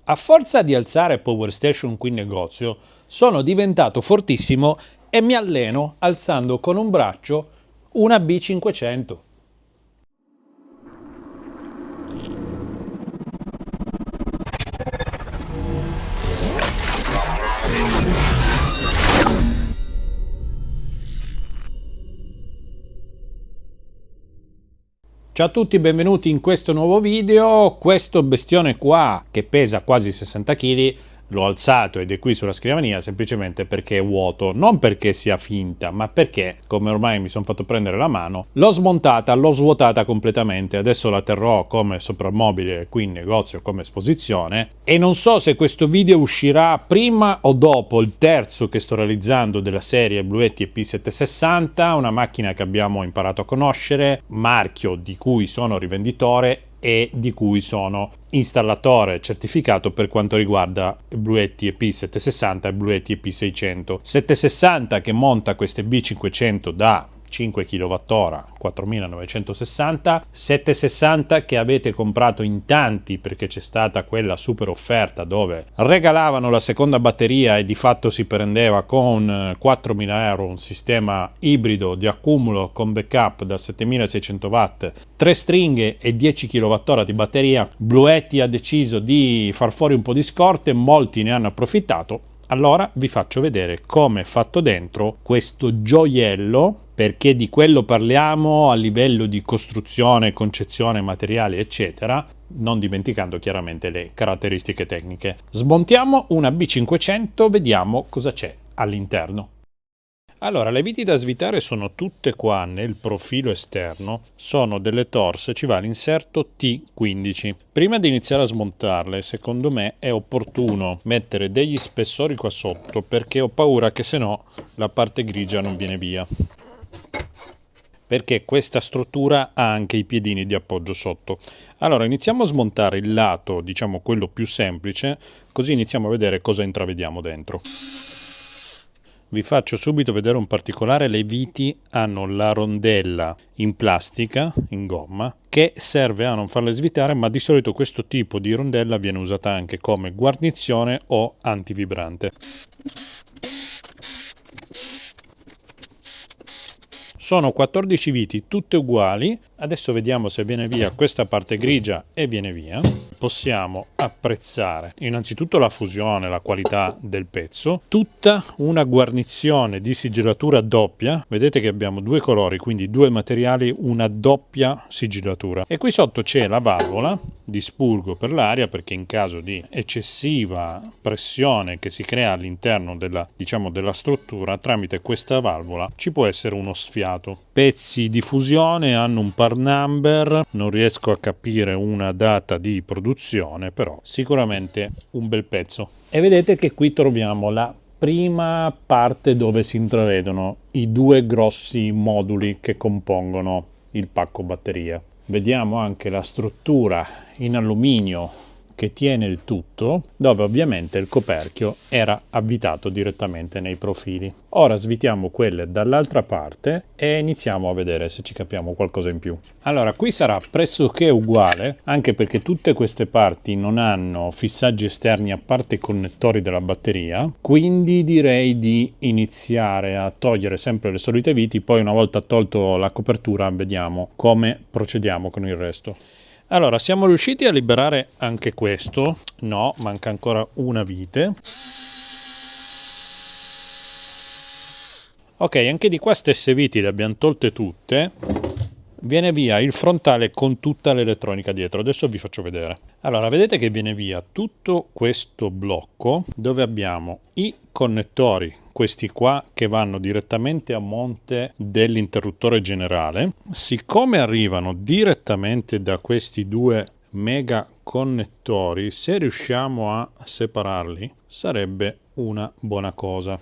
A forza di alzare Power Station qui in negozio, sono diventato fortissimo e mi alleno alzando con un braccio una B500. Ciao a tutti, benvenuti in questo nuovo video. Questo bestione qua, che pesa quasi 60 kg, l'ho alzato ed è qui sulla scrivania semplicemente perché è vuoto, non perché sia finta, ma perché, come ormai mi sono fatto prendere la mano, l'ho smontata, l'ho svuotata completamente. Adesso la terrò come soprammobile qui in negozio, come esposizione, e non so se questo video uscirà prima o dopo il terzo che sto realizzando della serie Bluetti EP760, una macchina che abbiamo imparato a conoscere, marchio di cui sono rivenditore e di cui sono installatore certificato per quanto riguarda Bluetti EP760 e Bluetti EP600. 760 che monta queste B500 da 5 kWh, 4960, 760 che avete comprato in tanti perché c'è stata quella super offerta dove regalavano la seconda batteria e di fatto si prendeva con 4.000 euro un sistema ibrido di accumulo con backup da 7600 watt, 3 stringhe e 10 kWh di batteria. Bluetti ha deciso di far fuori un po' di scorte, molti ne hanno approfittato. Allora vi faccio vedere come è fatto dentro questo gioiello, perché di quello parliamo a livello di costruzione, concezione, materiali, eccetera, non dimenticando chiaramente le caratteristiche tecniche. Smontiamo una B500, vediamo cosa c'è all'interno. Allora, le viti da svitare sono tutte qua nel profilo esterno, sono delle torse, ci va l'inserto T15. Prima di iniziare a smontarle, secondo me è opportuno mettere degli spessori qua sotto, perché ho paura che se no la parte grigia non viene via. Perché questa struttura ha anche i piedini di appoggio sotto. Allora, iniziamo a smontare il lato, diciamo quello più semplice, così iniziamo a vedere cosa intravediamo dentro. Vi faccio subito vedere un particolare: le viti hanno la rondella in plastica, in gomma, che serve a non farle svitare, ma di solito questo tipo di rondella viene usata anche come guarnizione o antivibrante. Sono 14 viti, tutte uguali. Adesso vediamo se viene via questa parte grigia e viene via. Possiamo apprezzare innanzitutto la fusione, la qualità del pezzo, tutta una guarnizione di sigillatura doppia. Vedete che abbiamo due colori, quindi due materiali, una doppia sigillatura. E qui sotto c'è la valvola di spurgo per l'aria, perché in caso di eccessiva pressione che si crea all'interno della, diciamo, della struttura, tramite questa valvola ci può essere uno sfiato. Pezzi di fusione hanno un part number, non riesco a capire una data di produzione, però sicuramente un bel pezzo. E vedete che qui troviamo la prima parte dove si intravedono i due grossi moduli che compongono il pacco batteria. Vediamo anche la struttura in alluminio che tiene il tutto, dove ovviamente il coperchio era avvitato direttamente nei profili. Ora svitiamo quelle dall'altra parte e iniziamo a vedere se ci capiamo qualcosa in più. Allora, qui sarà pressoché uguale, anche perché tutte queste parti non hanno fissaggi esterni a parte i connettori della batteria, quindi direi di iniziare a togliere sempre le solite viti, poi una volta tolto la copertura vediamo come procediamo con il resto. Allora, siamo riusciti a liberare anche questo. No, manca ancora una vite. Ok, anche di qua stesse viti le abbiamo tolte tutte. Viene via il frontale con tutta l'elettronica dietro. Adesso vi faccio vedere. Allora, vedete che viene via tutto questo blocco dove abbiamo i connettori, questi qua che vanno direttamente a monte dell'interruttore generale. Siccome arrivano direttamente da questi due mega connettori, se riusciamo a separarli sarebbe una buona cosa.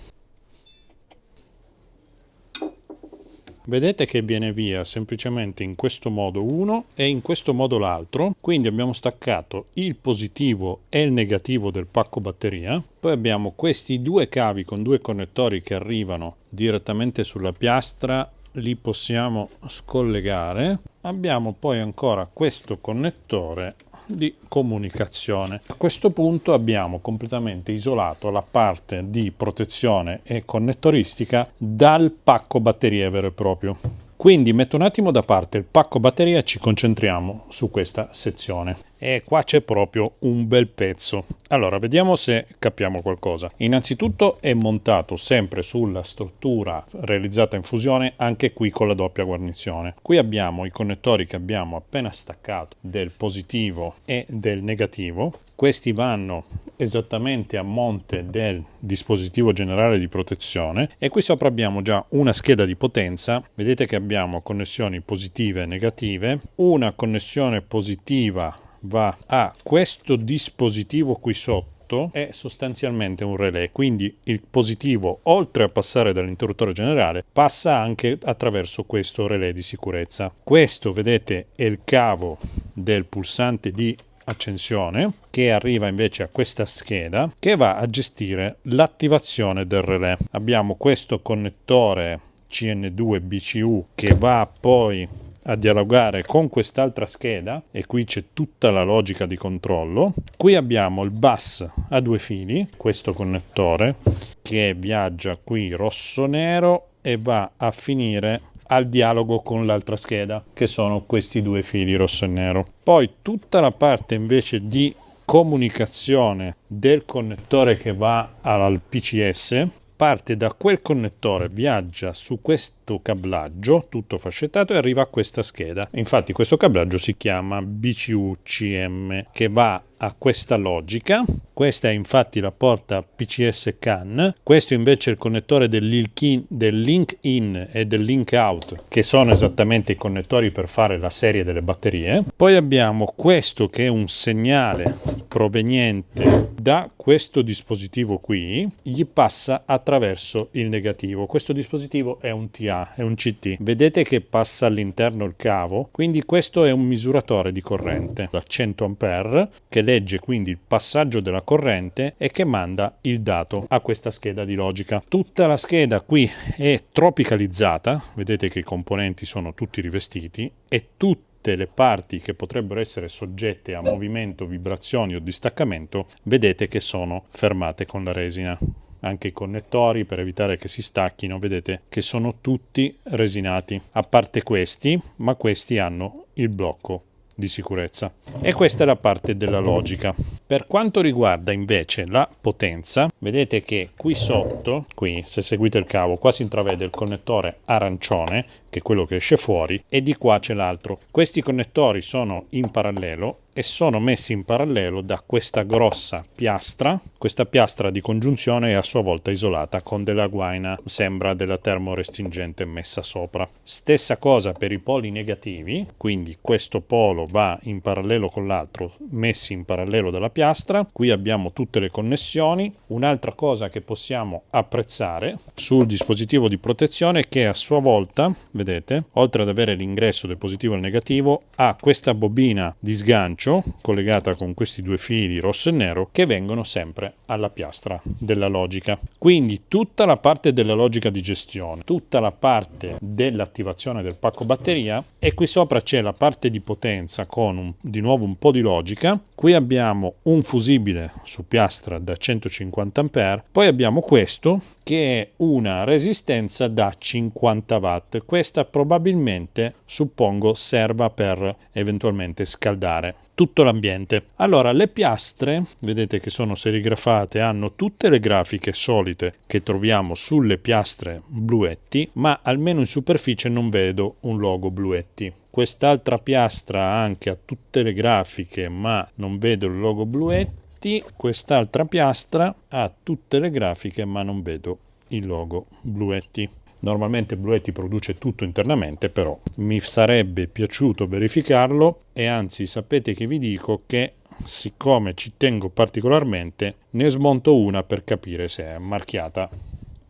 Vedete che viene via semplicemente in questo modo uno e in questo modo l'altro, quindi abbiamo staccato il positivo e il negativo del pacco batteria. Poi abbiamo questi due cavi con due connettori che arrivano direttamente sulla piastra, li possiamo scollegare. Abbiamo poi ancora questo connettore di comunicazione. A questo punto abbiamo completamente isolato la parte di protezione e connettoristica dal pacco batterie vero e proprio. Quindi metto un attimo da parte il pacco batteria e ci concentriamo su questa sezione. E qua c'è proprio un bel pezzo. Allora, vediamo se capiamo qualcosa. Innanzitutto è montato sempre sulla struttura realizzata in fusione, anche qui con la doppia guarnizione. Qui abbiamo i connettori che abbiamo appena staccato del positivo e del negativo. Questi vanno esattamente a monte del dispositivo generale di protezione e qui sopra abbiamo già una scheda di potenza. Vedete che abbiamo connessioni positive e negative. Una connessione positiva va a questo dispositivo qui sotto, è sostanzialmente un relè, quindi il positivo, oltre a passare dall'interruttore generale, passa anche attraverso questo relè di sicurezza. Questo, vedete, è il cavo del pulsante di accensione che arriva invece a questa scheda che va a gestire l'attivazione del relè. Abbiamo questo connettore CN2 BCU che va poi a dialogare con quest'altra scheda e qui c'è tutta la logica di controllo. Qui abbiamo il bus a 2 fili, questo connettore che viaggia qui rosso-nero e va a finire al dialogo con l'altra scheda, che sono questi 2 fili rosso e nero. Poi tutta la parte invece di comunicazione del connettore che va al PCS parte da quel connettore, viaggia su questo cablaggio tutto fascettato e arriva a questa scheda. Infatti questo cablaggio si chiama BCU-CM, che va a questa logica. Questa è infatti la porta PCS CAN. Questo invece è il connettore del link in e del link out, che sono esattamente i connettori per fare la serie delle batterie. Poi abbiamo questo che è un segnale proveniente da questo dispositivo qui, gli passa attraverso il negativo. Questo dispositivo è un TA, è un CT. Vedete che passa all'interno il cavo, quindi questo è un misuratore di corrente da 100 A che legge quindi il passaggio della corrente e che manda il dato a questa scheda di logica. Tutta la scheda qui è tropicalizzata, vedete che i componenti sono tutti rivestiti e tutte le parti che potrebbero essere soggette a movimento, vibrazioni o distaccamento, vedete che sono fermate con la resina. Anche i connettori, per evitare che si stacchino, vedete che sono tutti resinati, a parte questi, ma questi hanno il blocco di sicurezza. E questa è la parte della logica. Per quanto riguarda invece la potenza, vedete che qui sotto, qui se seguite il cavo, qua si intravede il connettore arancione, che è quello che esce fuori, e di qua c'è l'altro. Questi connettori sono in parallelo e sono messi in parallelo da questa grossa piastra. Questa piastra di congiunzione è a sua volta isolata con della guaina, sembra della termorestringente messa sopra. Stessa cosa per i poli negativi, quindi questo polo va in parallelo con l'altro, messi in parallelo dalla piastra. Qui abbiamo tutte le connessioni. Un'altra cosa che possiamo apprezzare sul dispositivo di protezione è che a sua volta, vedete, oltre ad avere l'ingresso del positivo e il negativo, ha questa bobina di sgancio collegata con questi 2 fili rosso e nero che vengono sempre alla piastra della logica. Quindi tutta la parte della logica di gestione, tutta la parte dell'attivazione del pacco batteria, e qui sopra c'è la parte di potenza con di nuovo un po' di logica. Qui abbiamo un fusibile su piastra da 150 A, poi abbiamo questo che è una resistenza da 50 watt. Questa probabilmente, suppongo, serva per eventualmente scaldare tutto l'ambiente. Allora, le piastre, vedete che sono serigrafate, hanno tutte le grafiche solite che troviamo sulle piastre Bluetti, ma almeno in superficie non vedo un logo Bluetti. Quest'altra piastra anche ha tutte le grafiche, ma non vedo il logo Bluetti. Quest'altra piastra ha tutte le grafiche, ma non vedo il logo Bluetti. Normalmente Bluetti produce tutto internamente, però mi sarebbe piaciuto verificarlo, e anzi sapete che vi dico che, siccome ci tengo particolarmente, ne smonto una per capire se è marchiata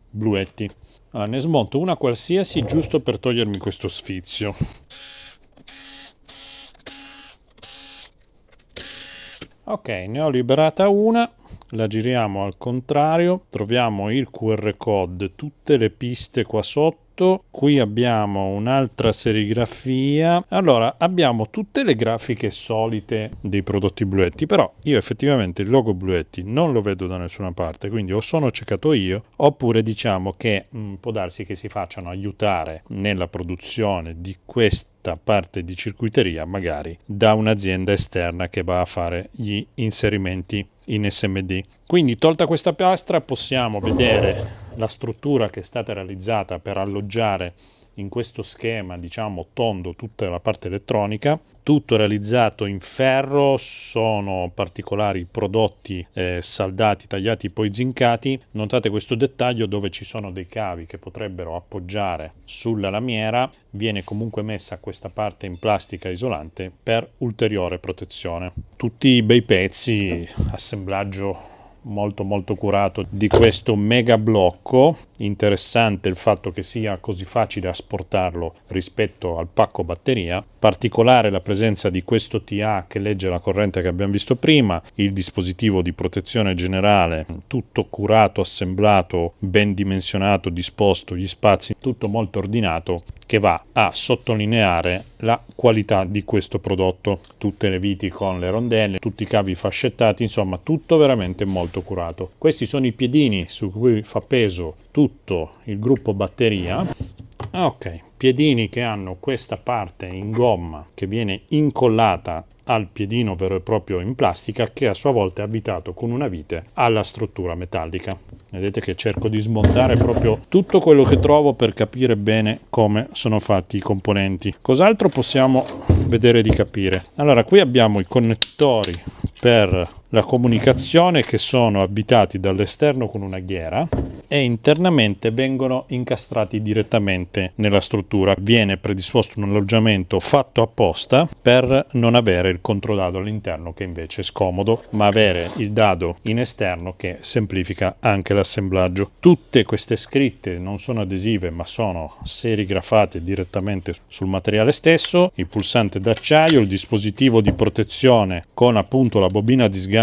Bluetti. Ne smonto una qualsiasi giusto per togliermi questo sfizio. Ok, ne ho liberata una, la giriamo al contrario, troviamo il QR code, tutte le piste qua sotto, lato. Qui abbiamo un'altra serigrafia. Allora, abbiamo tutte le grafiche solite dei prodotti Bluetti, però io effettivamente il logo Bluetti non lo vedo da nessuna parte, quindi o sono ciecato io, oppure diciamo che può darsi che si facciano aiutare nella produzione di questa parte di circuiteria magari da un'azienda esterna che va a fare gli inserimenti in SMD. Quindi, tolta questa piastra, possiamo vedere la struttura che è stata realizzata per alloggiare in questo schema, diciamo, tondo tutta la parte elettronica, tutto realizzato in ferro. Sono particolari prodotti saldati, tagliati, poi zincati. Notate questo dettaglio dove ci sono dei cavi che potrebbero appoggiare sulla lamiera. Viene comunque messa questa parte in plastica isolante per ulteriore protezione. Tutti bei pezzi, assemblaggio molto molto curato di questo mega blocco. Interessante il fatto che sia così facile asportarlo rispetto al pacco batteria. Particolare la presenza di questo TA che legge la corrente che abbiamo visto prima, il dispositivo di protezione generale, tutto curato, assemblato, ben dimensionato, disposto, gli spazi, tutto molto ordinato, che va a sottolineare la qualità di questo prodotto. Tutte le viti con le rondelle, tutti i cavi fascettati, insomma tutto veramente molto curato. Questi sono i piedini su cui fa peso tutto il gruppo batteria. Ok, piedini che hanno questa parte in gomma che viene incollata al piedino vero e proprio in plastica, che a sua volta è avvitato con una vite alla struttura metallica. Vedete che cerco di smontare proprio tutto quello che trovo per capire bene come sono fatti i componenti. Cos'altro possiamo vedere di capire? Allora, qui abbiamo i connettori per la comunicazione che sono avvitati dall'esterno con una ghiera e internamente vengono incastrati direttamente nella struttura. Viene predisposto un alloggiamento fatto apposta per non avere il controdado all'interno, che invece è scomodo, ma avere il dado in esterno che semplifica anche l'assemblaggio. Tutte queste scritte non sono adesive ma sono serigrafate direttamente sul materiale stesso. Il pulsante d'acciaio, il dispositivo di protezione con appunto la bobina di sgancio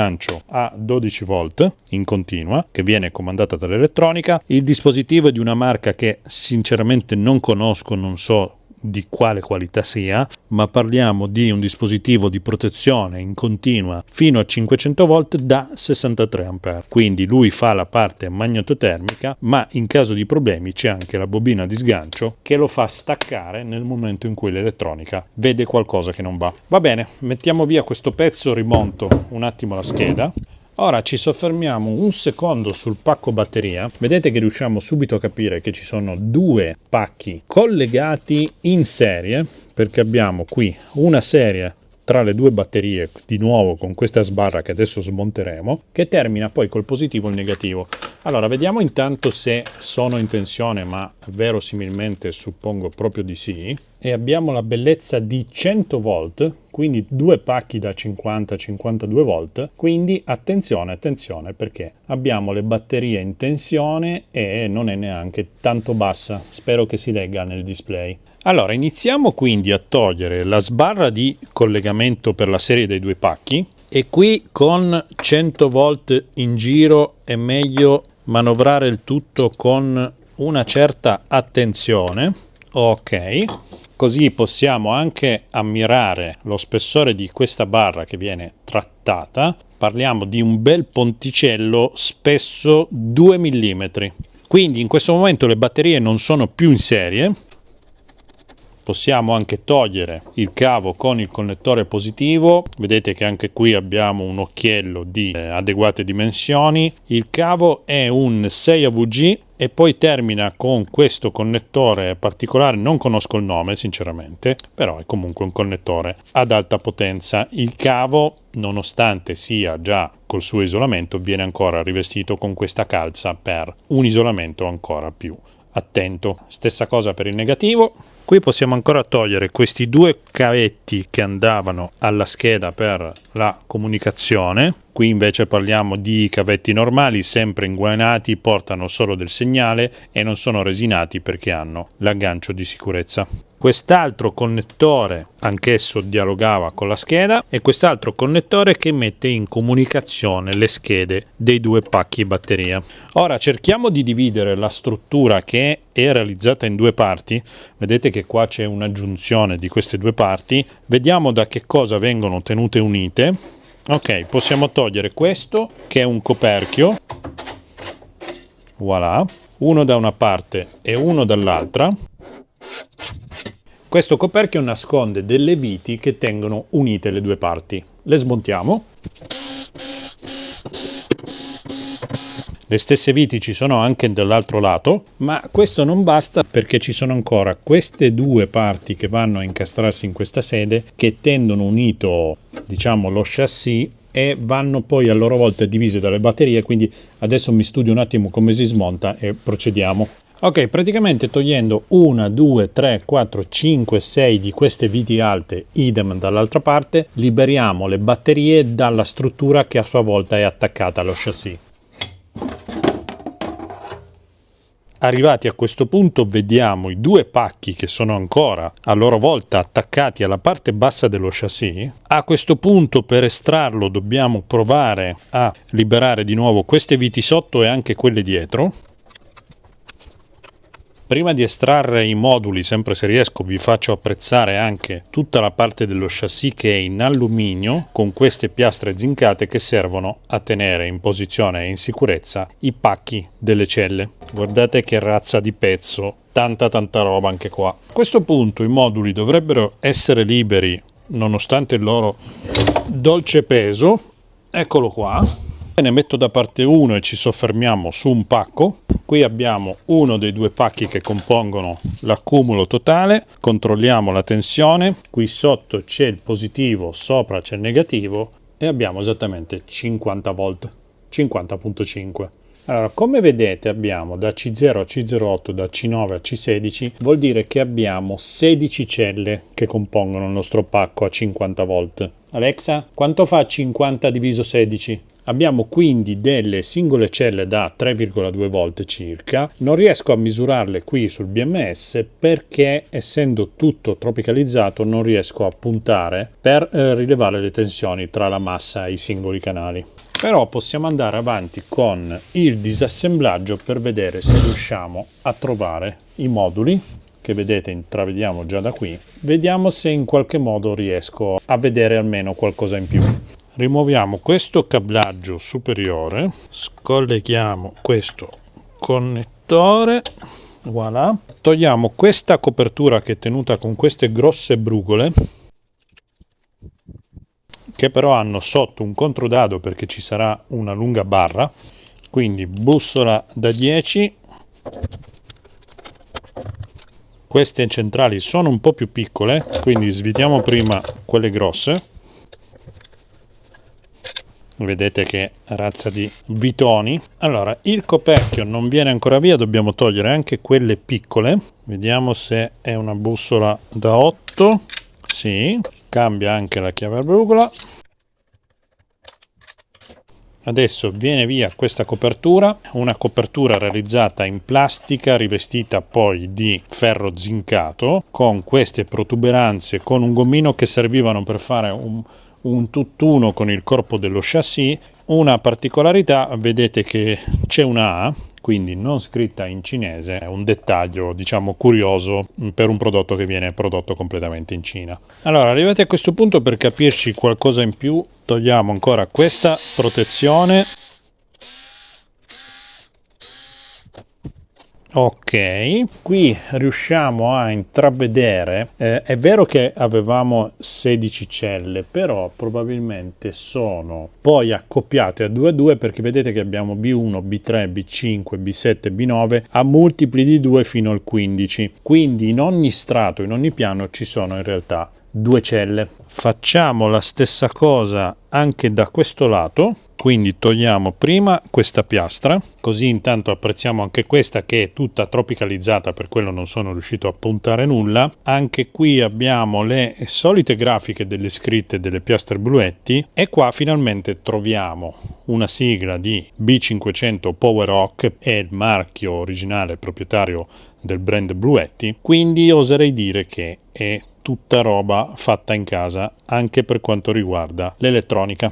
a 12 volt in continua che viene comandata dall'elettronica. Il dispositivo è di una marca che sinceramente non conosco, non so di quale qualità sia, ma parliamo di un dispositivo di protezione in continua fino a 500 volt da 63 ampere. Quindi lui fa la parte magnetotermica, ma in caso di problemi c'è anche la bobina di sgancio che lo fa staccare nel momento in cui l'elettronica vede qualcosa che non va. Va bene, mettiamo via questo pezzo, rimonto un attimo la scheda. Ora ci soffermiamo un secondo sul pacco batteria. Vedete che riusciamo subito a capire che ci sono due pacchi collegati in serie, perché abbiamo qui una serie tra le due batterie, di nuovo con questa sbarra che adesso smonteremo, che termina poi col positivo e il negativo. Allora, vediamo intanto se sono in tensione, ma verosimilmente suppongo proprio di sì. E abbiamo la bellezza di 100 volt, quindi due pacchi da 50-52 volt. Quindi attenzione, attenzione, perché abbiamo le batterie in tensione e non è neanche tanto bassa. Spero che si legga nel display. Allora, iniziamo quindi a togliere la sbarra di collegamento per la serie dei due pacchi, e qui con 100 volt in giro è meglio manovrare il tutto con una certa attenzione. Ok, così possiamo anche ammirare lo spessore di questa barra che viene trattata. Parliamo di un bel ponticello spesso 2 mm. Quindi in questo momento le batterie non sono più in serie. Possiamo anche togliere il cavo con il connettore positivo. Vedete che anche qui abbiamo un occhiello di adeguate dimensioni. Il cavo è un 6 AVG e poi termina con questo connettore particolare, non conosco il nome sinceramente, però è comunque un connettore ad alta potenza. Il cavo, nonostante sia già col suo isolamento, viene ancora rivestito con questa calza per un isolamento ancora più attento. Stessa cosa per il negativo. Qui possiamo ancora togliere questi due cavetti che andavano alla scheda per la comunicazione. Qui invece parliamo di cavetti normali, sempre inguainati, portano solo del segnale e non sono resinati perché hanno l'aggancio di sicurezza. Quest'altro connettore anch'esso dialogava con la scheda e quest'altro connettore che mette in comunicazione le schede dei due pacchi batteria. Ora cerchiamo di dividere la struttura che è realizzata in due parti. Vedete che qua c'è una giunzione di queste due parti. Vediamo da che cosa vengono tenute unite. Ok, possiamo togliere questo che è un coperchio, voilà, uno da una parte e uno dall'altra. Questo coperchio nasconde delle viti che tengono unite le due parti. Le smontiamo. Le stesse viti ci sono anche dall'altro lato, ma questo non basta perché ci sono ancora queste due parti che vanno a incastrarsi in questa sede che tendono unito, diciamo, lo chassis e vanno poi a loro volta divise dalle batterie, quindi adesso mi studio un attimo come si smonta e procediamo. Ok, praticamente togliendo 1, 2, 3, 4, 5, 6 di queste viti alte, idem dall'altra parte, liberiamo le batterie dalla struttura che a sua volta è attaccata allo chassis. Arrivati a questo punto vediamo i due pacchi che sono ancora a loro volta attaccati alla parte bassa dello chassis. A questo punto per estrarlo dobbiamo provare a liberare di nuovo queste viti sotto e anche quelle dietro. Prima di estrarre i moduli, sempre se riesco, vi faccio apprezzare anche tutta la parte dello chassis che è in alluminio con queste piastre zincate che servono a tenere in posizione e in sicurezza i pacchi delle celle. Guardate che razza di pezzo, tanta roba anche qua. A questo punto i moduli dovrebbero essere liberi nonostante il loro dolce peso. Eccolo qua. Ne metto da parte uno e ci soffermiamo su un pacco. Qui abbiamo uno dei due pacchi che compongono l'accumulo totale, controlliamo la tensione, qui sotto c'è il positivo, sopra c'è il negativo e abbiamo esattamente 50 volt, 50.5. Allora, come vedete abbiamo da C0 a C08, da C9 a C16, vuol dire che abbiamo 16 celle che compongono il nostro pacco a 50 volt. Alexa, quanto fa 50 diviso 16? Abbiamo quindi delle singole celle da 3,2 volt circa. Non riesco a misurarle qui sul BMS perché, essendo tutto tropicalizzato, non riesco a puntare per rilevare le tensioni tra la massa e i singoli canali. Però possiamo andare avanti con il disassemblaggio per vedere se riusciamo a trovare i moduli che vedete, intravediamo già da qui. Vediamo se in qualche modo riesco a vedere almeno qualcosa in più. Rimuoviamo questo cablaggio superiore, scolleghiamo questo connettore, voilà. Togliamo questa copertura che è tenuta con queste grosse brugole, che però hanno sotto un controdado perché ci sarà una lunga barra, quindi bussola da 10. Queste centrali sono un po' più piccole, quindi svitiamo prima quelle grosse. Vedete che razza di vitoni. Allora, il coperchio non viene ancora via, dobbiamo togliere anche quelle piccole. Vediamo se è una bussola da 8. Sì, cambia anche la chiave a brugola. Adesso viene via questa copertura, una copertura realizzata in plastica rivestita poi di ferro zincato con queste protuberanze, con un gommino che servivano per fare un tutt'uno con il corpo dello chassis. Una particolarità, vedete che c'è una A, quindi non scritta in cinese, è un dettaglio diciamo curioso per un prodotto che viene prodotto completamente in Cina. Allora, arrivati a questo punto, per capirci qualcosa in più, togliamo ancora questa protezione. Ok, qui riusciamo a intravedere, è vero che avevamo 16 celle, però probabilmente sono poi accoppiate a 2 a 2 perché vedete che abbiamo B1, B3, B5, B7, B9 a multipli di 2 fino al 15. Quindi in ogni strato, in ogni piano ci sono in realtà due celle. Facciamo la stessa cosa anche da questo lato, quindi togliamo prima questa piastra, così intanto apprezziamo anche questa che è tutta tropicalizzata, per quello non sono riuscito a puntare nulla. Anche qui abbiamo le solite grafiche delle scritte delle piastre Bluetti e qua finalmente troviamo una sigla di B500 Power Rock, è il marchio originale proprietario del brand Bluetti, quindi oserei dire che è tutta roba fatta in casa anche per quanto riguarda l'elettronica.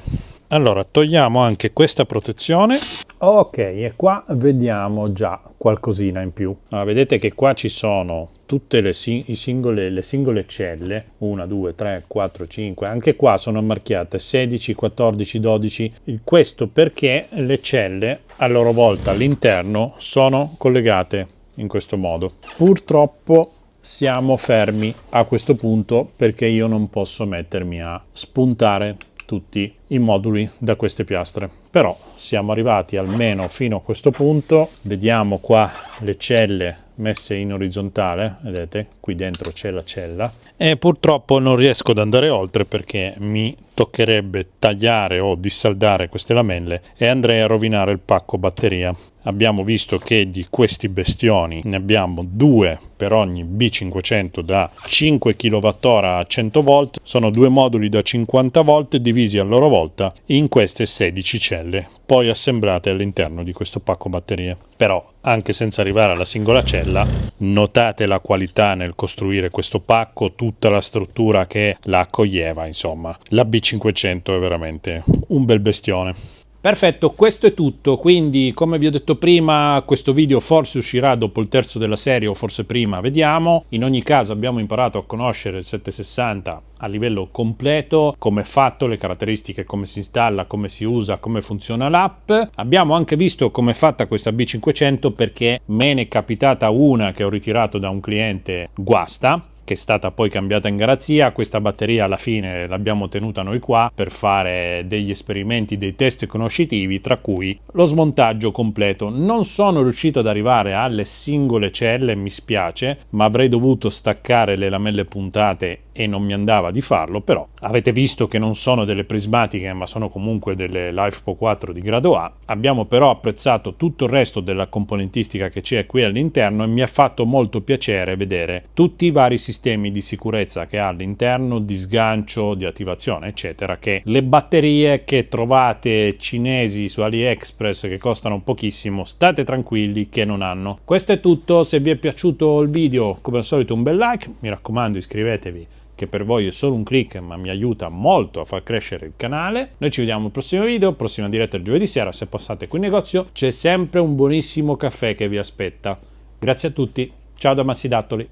Allora togliamo anche questa protezione. Ok, e qua vediamo già qualcosina in più. Allora, vedete che qua ci sono tutte le singole celle, 1, 2, 3, 4, 5, anche qua sono marchiate 16, 14, 12, questo perché le celle a loro volta all'interno sono collegate in questo modo. Purtroppo siamo fermi a questo punto perché io non posso mettermi a spuntare tutti i moduli da queste piastre, però siamo arrivati almeno fino a questo punto. Vediamo qua le celle messe in orizzontale, vedete qui dentro c'è la cella e purtroppo non riesco ad andare oltre perché mi toccherebbe tagliare o dissaldare queste lamelle e andrei a rovinare il pacco batteria. Abbiamo visto che di questi bestioni ne abbiamo 2 per ogni B500 da 5 kWh a 100 volt, sono 2 moduli da 50 volt divisi a loro volta in queste 16 celle, poi assemblate all'interno di questo pacco batterie. Però anche senza arrivare alla singola cella, notate la qualità nel costruire questo pacco, tutta la struttura che la accoglieva, insomma. La B500 è veramente un bel bestione. Perfetto, questo è tutto, quindi come vi ho detto prima questo video forse uscirà dopo il terzo della serie o forse prima, vediamo. In ogni caso abbiamo imparato a conoscere il 760 a livello completo, come è fatto, le caratteristiche, come si installa, come si usa, come funziona l'app. Abbiamo anche visto come è fatta questa B500 perché me ne è capitata una che ho ritirato da un cliente guasta, che è stata poi cambiata in garanzia. Questa batteria alla fine l'abbiamo tenuta noi qua per fare degli esperimenti, dei test conoscitivi, tra cui lo smontaggio completo. Non sono riuscito ad arrivare alle singole celle, mi spiace, ma avrei dovuto staccare le lamelle puntate e non mi andava di farlo, però avete visto che non sono delle prismatiche ma sono comunque delle LiFePO 4 di grado A. Abbiamo però apprezzato tutto il resto della componentistica che c'è qui all'interno e mi ha fatto molto piacere vedere tutti i vari sistemi di sicurezza che ha all'interno, di sgancio, di attivazione eccetera, che le batterie che trovate cinesi su AliExpress che costano pochissimo, state tranquilli che non hanno. Questo è tutto, se vi è piaciuto il video come al solito un bel like, mi raccomando iscrivetevi che per voi è solo un click ma mi aiuta molto a far crescere il canale. Noi ci vediamo al prossimo video, prossima diretta il giovedì sera. Se passate qui in negozio c'è sempre un buonissimo caffè che vi aspetta. Grazie a tutti, ciao da Massi Dattoli.